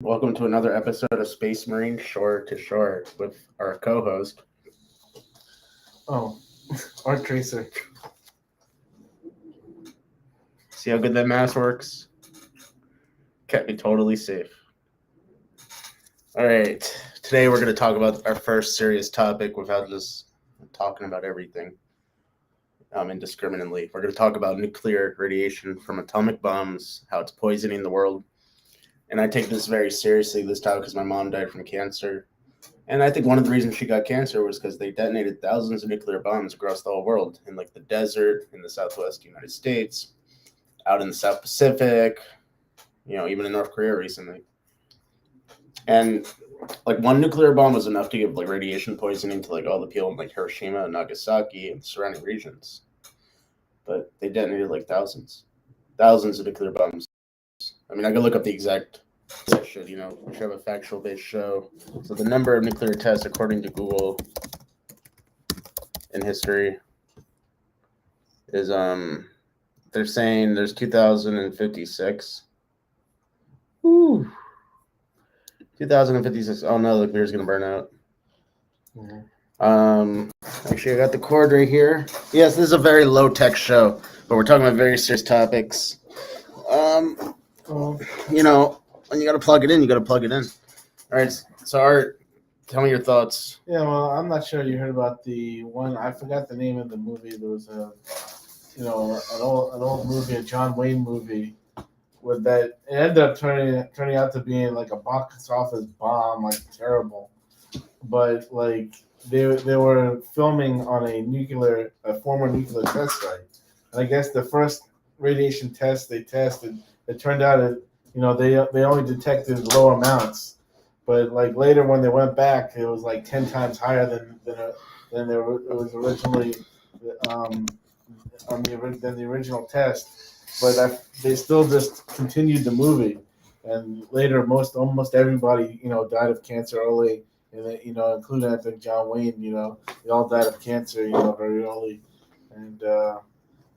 Welcome to another episode of Space Marine Shore to Shore with our co-host. Oh, Art Tracer. See how good that mask works? Kept me totally safe. All right, today we're going to talk about our first serious topic without just talking about everything indiscriminately. We're going to talk about nuclear radiation from atomic bombs, how it's poisoning the world. And I take this very seriously this time because my mom died from cancer. And I think one of the reasons she got cancer was because they detonated thousands of nuclear bombs across the whole world, in like the desert, in the Southwest United States, out in the South Pacific, even in North Korea recently. And like one nuclear bomb was enough to give like radiation poisoning to like all the people in like Hiroshima and Nagasaki and surrounding regions. But they detonated like thousands of nuclear bombs. I mean, I could look up the exact shit, we should have a factual based show. So the number of nuclear tests according to Google in history is they're saying there's 2056. Ooh. 2056. Oh no, the beer's gonna burn out. Actually I got the cord right here. Yes, this is a very low tech show, but we're talking about very serious topics. When you gotta plug it in, you gotta plug it in. All right, so Art, tell me your thoughts. Yeah, well, I'm not sure you heard about the one. I forgot the name of the movie. There was an old movie, a John Wayne movie, with that. It ended up turning out to being like a box office bomb, like terrible. But like they were filming on a former nuclear test site, and I guess the first radiation test they tested, it turned out they only detected low amounts. But like later when they went back, it was like 10 times higher than it was originally than the original test. But they still just continued the movie, and later almost everybody died of cancer early, and including I think John Wayne. They all died of cancer very early, and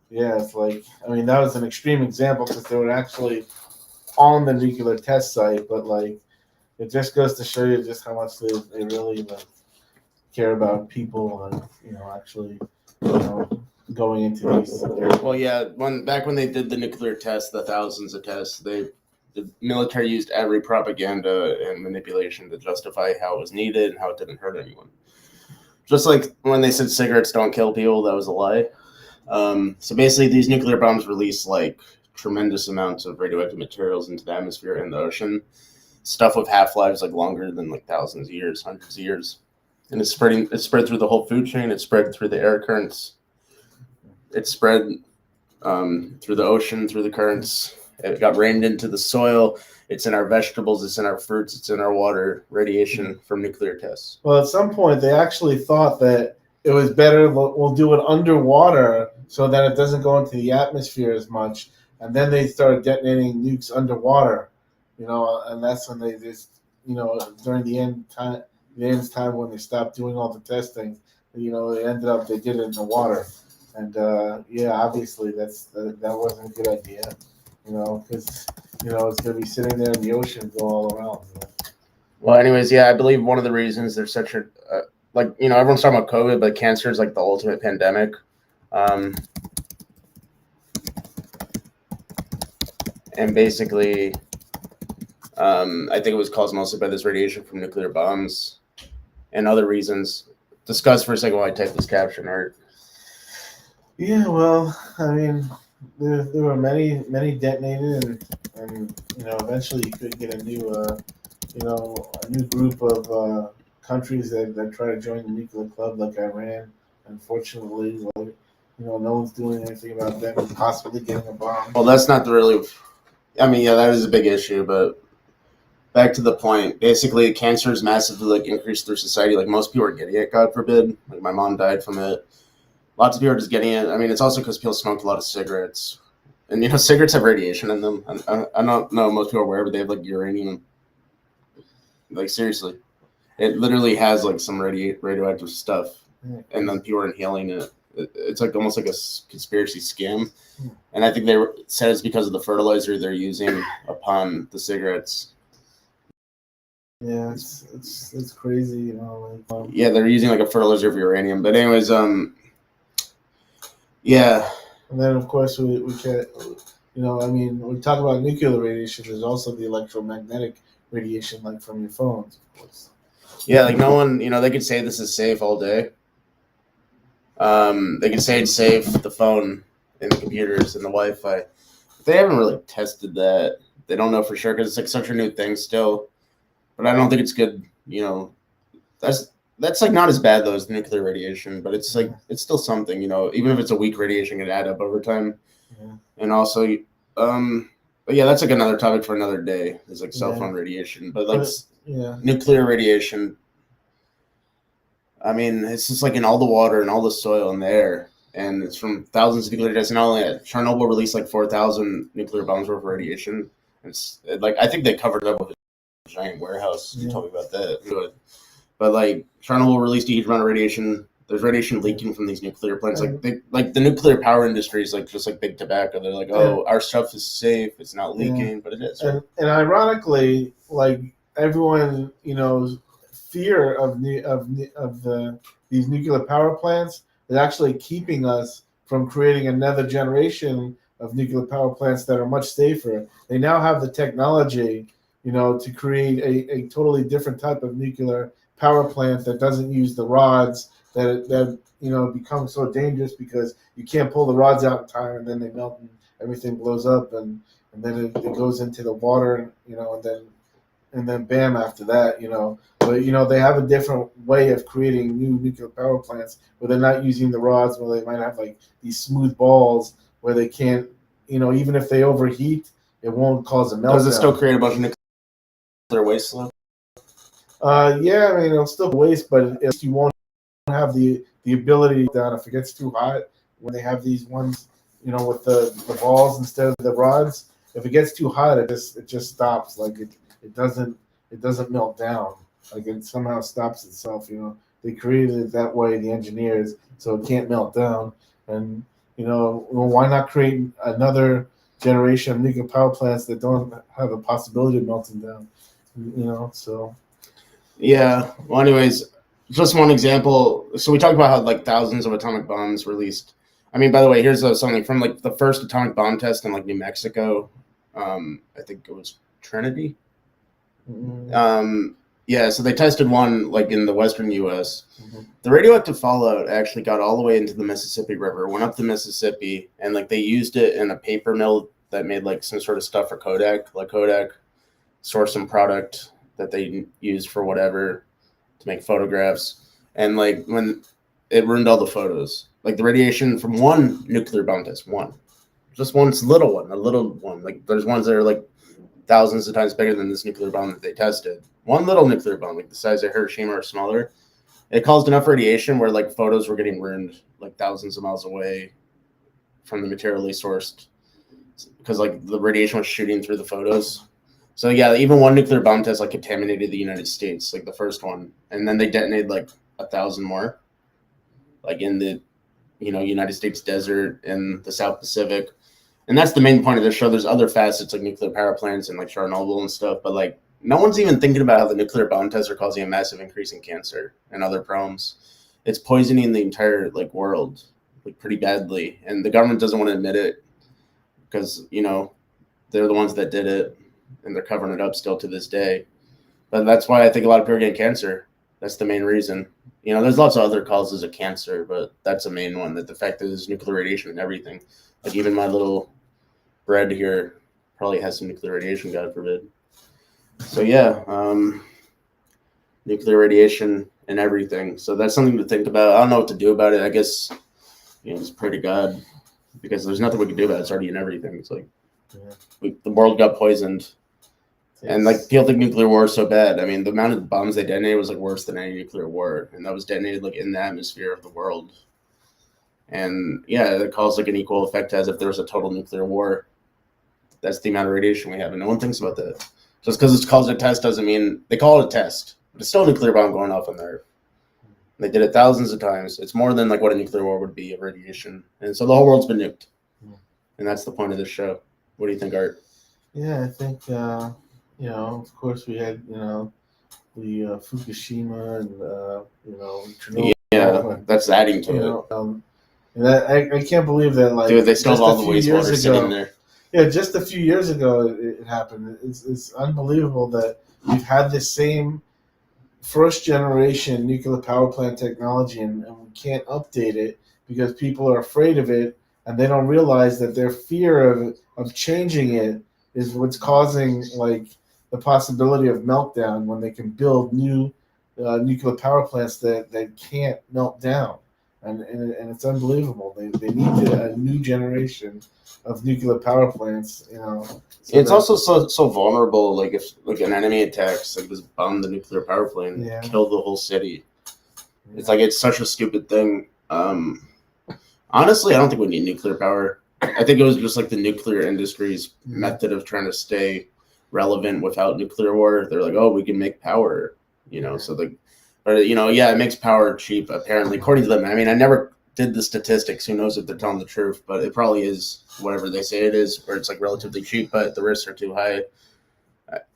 yeah, it's like that was an extreme example because they were actually on the nuclear test site, but like it just goes to show you just how much they really care about people and actually going into these areas. Well, yeah, back when they did the nuclear tests, the thousands of tests, the military used every propaganda and manipulation to justify how it was needed and how it didn't hurt anyone. Just like when they said cigarettes don't kill people, that was a lie. So basically, these nuclear bombs release like tremendous amounts of radioactive materials into the atmosphere and the ocean. Stuff with half-lives like longer than like thousands of years, hundreds of years. And it's spread through the whole food chain. It's spread through the air currents. It's spread through the ocean, through the currents. It got rained into the soil. It's in our vegetables. It's in our fruits. It's in our water. Radiation from nuclear tests. Well, at some point, they actually thought that it was better. We'll do it underwater so that it doesn't go into the atmosphere as much. And then they started detonating nukes underwater, and that's when they just, during the end time when they stopped doing all the testing, they did it in the water. And yeah, obviously that wasn't a good idea, because it's going to be sitting there in the ocean and go all around. Well, anyways, yeah, I believe one of the reasons there's such a everyone's talking about COVID, but cancer is like the ultimate pandemic. And basically, I think it was caused mostly by this radiation from nuclear bombs and other reasons. Discuss for a second why I typed this caption, Art. Yeah, well, there were many detonated, and eventually you could get a new group of countries that try to join the nuclear club, like Iran. Unfortunately, no one's doing anything about them possibly getting a bomb. Well, that's not the really. Yeah, that is a big issue, but back to the point. Basically, cancer is massively increased through society. Like most people are getting it, God forbid. Like my mom died from it. Lots of people are just getting it. It's also because people smoked a lot of cigarettes. And, cigarettes have radiation in them. I don't know if most people are aware, but they have, like, uranium. Like, seriously. It literally has, like, some radioactive stuff. And then people are inhaling it. It's, like, almost like a conspiracy scam. And I think they said it's because of the fertilizer they're using upon the cigarettes. Yeah, it's crazy, you know. Like, Yeah, they're using like a fertilizer of uranium. But anyways, yeah, and then of course we can, you know, I mean, when we talk about nuclear radiation, there's also the electromagnetic radiation, like from your phones, of course. yeah, like no one, they could say this is safe all day. They could say it's safe, the phone and the computers and the Wi-Fi. They haven't really tested that. They don't know for sure because it's like such a new thing still. But I don't think it's good. That's that's like not as bad though as nuclear radiation, but it's like it's still something. Even if it's a weak radiation, it can add up over time. Yeah. And also, but yeah, that's like another topic for another day. Is like cell Yeah. phone radiation, but like Yeah. nuclear radiation. I mean, it's just like in all the water and all the soil and the air, and it's from thousands of nuclear tests. Not only Chernobyl released like 4,000 nuclear bombs worth of radiation. Like I think they covered it up with a giant warehouse. You told me about that, but like Chernobyl released a huge amount of radiation. There's radiation leaking from these nuclear plants. Like the nuclear power industry is like just like big tobacco. They're like, oh, our stuff is safe. It's not leaking, but it is. Right? And ironically, like everyone, fear of these nuclear power plants is actually keeping us from creating another generation of nuclear power plants that are much safer. They now have the technology, to create a totally different type of nuclear power plant that doesn't use the rods that become so dangerous because you can't pull the rods out in time and then they melt and everything blows up and then it goes into the water, and then bam after that, But they have a different way of creating new nuclear power plants where they're not using the rods, where they might have like these smooth balls where they can't, even if they overheat, it won't cause a meltdown. Does it still create a bunch of nuclear waste though? Yeah, I mean it'll still waste, but you won't have the ability down if it gets too hot when they have these ones, with the balls instead of the rods. If it gets too hot, it just stops. Like it doesn't melt down. Like it somehow stops itself. They created it that way, the engineers, so it can't melt down. And well, why not create another generation of nuclear power plants that don't have a possibility of melting down? So. Yeah. Well, anyways, just one example. So we talked about how like thousands of atomic bombs released. I mean, by the way, here's something from like the first atomic bomb test in like New Mexico. I think it was Trinity. Yeah, so they tested one like in the western U.S. The radioactive fallout actually got all the way into the Mississippi River, went up the Mississippi, and like they used it in a paper mill that made like some sort of stuff for Kodak. Like Kodak sourced some product that they used for whatever to make photographs, and like when it ruined all the photos, like the radiation from one nuclear bomb test, just one little one, a little one. Like there's ones that are like thousands of times bigger than this nuclear bomb that they tested. One little nuclear bomb, like the size of Hiroshima or smaller, it caused enough radiation where like photos were getting ruined like thousands of miles away from the material they sourced because like the radiation was shooting through the photos. So yeah, even one nuclear bomb test like contaminated the United States, like the first one, and then they detonated like 1,000 more, like in the United States desert and the South Pacific. And that's the main point of this show. There's other facets like nuclear power plants and like Chernobyl and stuff, but like no one's even thinking about how the nuclear bomb tests are causing a massive increase in cancer and other problems. It's poisoning the entire like world like pretty badly, and the government doesn't want to admit it because they're the ones that did it, and they're covering it up still to this day. But that's why I think a lot of people are getting cancer. That's the main reason. There's lots of other causes of cancer, but that's a main one. That the fact that there's nuclear radiation and everything. Like even my little bread here probably has some nuclear radiation, God forbid. So yeah, nuclear radiation and everything. So that's something to think about. I don't know what to do about it. I guess just pray to God because there's nothing we can do about it. It's already in everything. It's like the world got poisoned. And like people think nuclear war is so bad. I mean, the amount of bombs they detonated was like worse than any nuclear war, and that was detonated like in the atmosphere of the world. And yeah, it caused like an equal effect as if there was a total nuclear war. That's the amount of radiation we have, and no one thinks about that. Just because it's called a test doesn't mean they call it a test, but it's still a nuclear bomb going off on the Earth. They did it thousands of times. It's more than like what a nuclear war would be of radiation, and so the whole world's been nuked. And that's the point of this show. What do you think, Art? Yeah, I think of course we had Fukushima and Chernobyl. Yeah, that's adding to You it. know, and I can't believe that Dude, they still just have a all the few years wastewater sitting ago. there. Yeah, just a few years ago it happened. It's unbelievable that we've had this same first generation nuclear power plant technology and we can't update it because people are afraid of it and they don't realize that their fear of changing it is what's causing like the possibility of meltdown when they can build new nuclear power plants that can't melt down and it's unbelievable they need a new generation of nuclear power plants so It's that- also so vulnerable. Like if like an enemy attacks, like just bomb the nuclear power plant, and Yeah. kill the whole city. It's like it's such a stupid thing. Honestly, I don't think we need nuclear power. I think it was just like the nuclear industry's method of trying to stay relevant without nuclear war. They're like, oh, we can make power, So like, but yeah, it makes power cheap. Apparently, according to them. I mean, I never did the statistics. Who knows if they're telling the truth? But it probably is whatever they say it is, where it's like relatively cheap, but the risks are too high.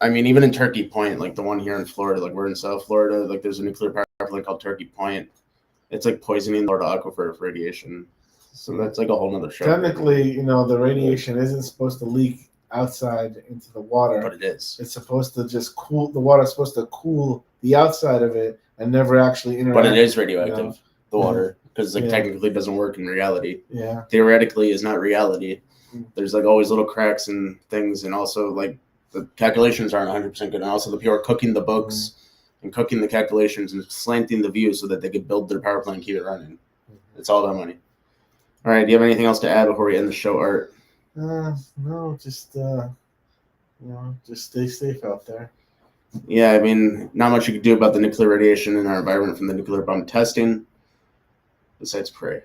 I mean, even in Turkey Point, like the one here in Florida, like we're in South Florida, like there's a nuclear power plant called Turkey Point. It's like poisoning the Florida aquifer with radiation. So that's like a whole nother show. Technically, the radiation isn't supposed to leak outside into the water. But it is. It's supposed to just cool the water. Is supposed to cool the outside of it and never actually interact. But it is radioactive, the water, because Yeah. technically it doesn't work in reality. Yeah. Theoretically, is not reality. There's like always little cracks and things, and also like the calculations aren't 100% good, and also the people are cooking the books and cooking the calculations and slanting the views so that they could build their power plant and keep it running. It's all about money. All right, do you have anything else to add before we end the show, Art? No, just just stay safe out there. Yeah, I mean, not much you can do about the nuclear radiation in our environment from the nuclear bomb testing, besides pray.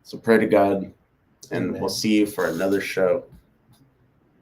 So pray to God, and Amen. we'll see you for another show.